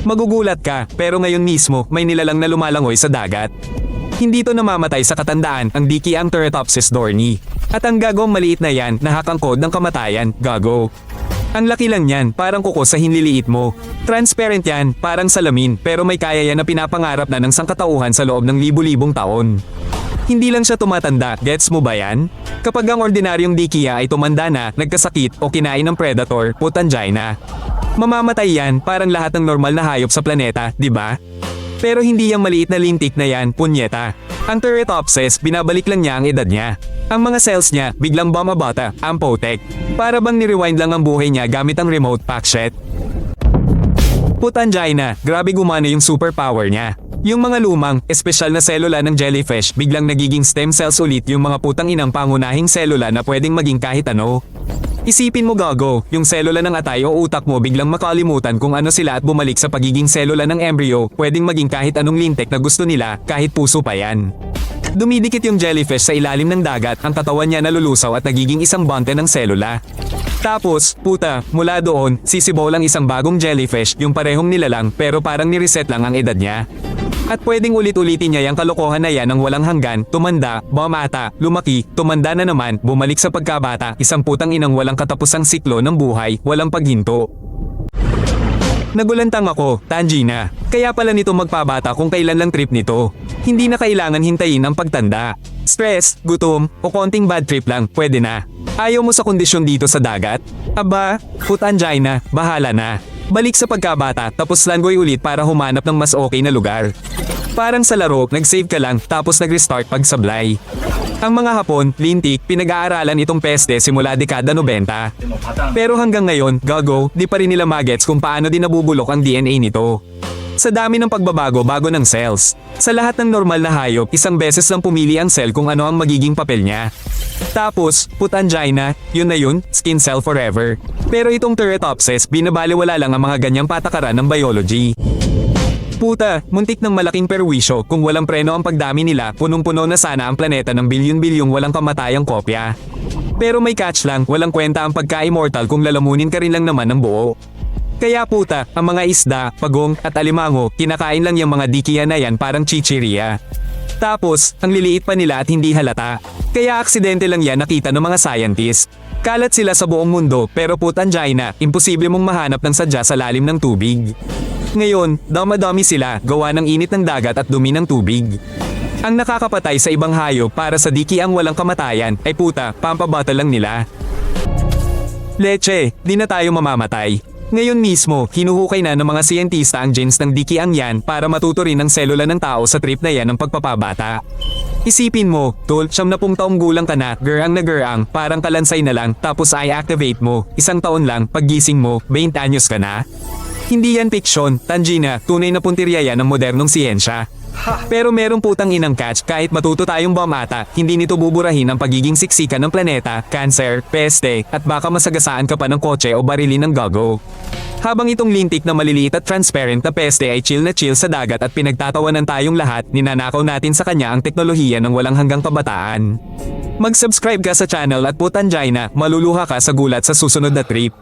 Magugulat ka, pero ngayon mismo may nilalang na lumalangoy sa dagat. Hindi to namamatay sa katandaan ang Dikiang Turritopsis dorni. At ang gagong maliit na yan nakakangkod ng kamatayan, gago. Ang laki lang yan, parang kuko sa hinliliit mo. Transparent yan, parang salamin, pero may kaya yan na pinapangarap na ng sangkatauhan sa loob ng libu-libong taon. Hindi lang siya tumatanda, gets mo ba yan? Kapag ang ordinaryong Dikia ay tumanda na, nagkasakit o kinain ng predator, put angina. Mamamatay yan, parang lahat ng normal na hayop sa planeta, di ba? Pero hindi yung maliit na lintik na yan, punyeta. Ang Turritopsis, binabalik lang niya ang edad niya. Ang mga cells niya, biglang bumabata, ang Potek. Para bang ni-rewind lang ang buhay niya gamit ang remote pack shit. Put angina, grabe gumana yung superpower niya. Yung mga lumang, espesyal na selula ng jellyfish biglang nagiging stem cells ulit yung mga putang inang pangunahing selula na pwedeng maging kahit ano. Isipin mo gago, yung selula ng atay o utak mo biglang makalimutan kung ano sila at bumalik sa pagiging selula ng embryo, pwedeng maging kahit anong lintik na gusto nila, kahit puso pa yan. Dumidikit yung jellyfish sa ilalim ng dagat, ang katawan niya nalulusaw at nagiging isang bante ng selula. Tapos, puta, mula doon, sisibaw lang isang bagong jellyfish, yung parehong nilalang pero parang nireset lang ang edad niya. At pwedeng ulit-ulitin niya yung kalokohan na yan ng walang hanggan, tumanda, bumata, lumaki, tumanda na naman, bumalik sa pagkabata, isang putang inang walang katapusang siklo ng buhay, walang paghinto. Nagulantang ako, Tangina. Kaya pala nito magpabata kung kailan lang trip nito. Hindi na kailangan hintayin ang pagtanda. Stress, gutom, o konting bad trip lang, pwede na. Ayaw mo sa kondisyon dito sa dagat? Aba, put angina, bahala na. Balik sa pagkabata tapos langoy ulit para humanap ng mas okay na lugar. Parang sa laro, nag-save ka lang tapos nag-restart pag sablay. Ang mga Hapon, lintik, pinag-aaralan itong peste simula dekada 90. Pero hanggang ngayon, gago, di pa rin nila magets kung paano din nabubulok ang DNA nito. Sa dami ng pagbabago bago ng cells. Sa lahat ng normal na hayop, isang beses lang pumili ang cell kung ano ang magiging papel niya. Tapos, put angina, yun na yun, skin cell forever. Pero itong Turritopsis, binabaliwala lang ang mga ganyang patakaran ng biology. Puta, muntik ng malaking perwisyo kung walang preno ang pagdami nila, punong-puno na sana ang planeta ng bilyon-bilyong walang kamatayang kopya. Pero may catch lang, walang kwenta ang pagka-immortal kung lalamunin ka rin lang naman ng buo. Kaya puta, ang mga isda, pagong, at alimango, kinakain lang yung mga dikiya na yan parang chichirya. Tapos, ang liliit pa nila at hindi halata. Kaya aksidente lang yan nakita ng mga scientist. Kalat sila sa buong mundo pero put angina, imposible mong mahanap ng sadya sa lalim ng tubig. Ngayon, dama-dami sila, gawa ng init ng dagat at dumi ng tubig. Ang nakakapatay sa ibang hayop para sa dikiang walang kamatayan ay puta, pampabata lang nila. Leche, di na tayo mamamatay. Ngayon mismo, hinuhukay na ng mga siyentista ang genes ng dikiang yan para matuto rin ang selula ng tao sa trip na yan ng pagpapabata. Isipin mo, tol, 70 taong gulang ka na, gerang na gerang, parang kalansay na lang, tapos i-activate mo, 1 taon lang, paggising mo, 20 anyos ka na. Hindi yan fiksyon, Tangina, tunay na puntirya yan ng modernong siyensya. Pero merong putang inang catch, kahit matuto tayong bumata, hindi nito buburahin ang pagiging siksikan ng planeta, cancer, peste, at baka masagasaan ka pa ng kotse o barilin ng gago. Habang itong lintik na maliliit at transparent na peste ay chill na chill sa dagat at pinagtatawanan tayong lahat, ninanakaw natin sa kanya ang teknolohiya ng walang hanggang kabataan. Mag-subscribe ka sa channel at put angina, maluluha ka sa gulat sa susunod na trip.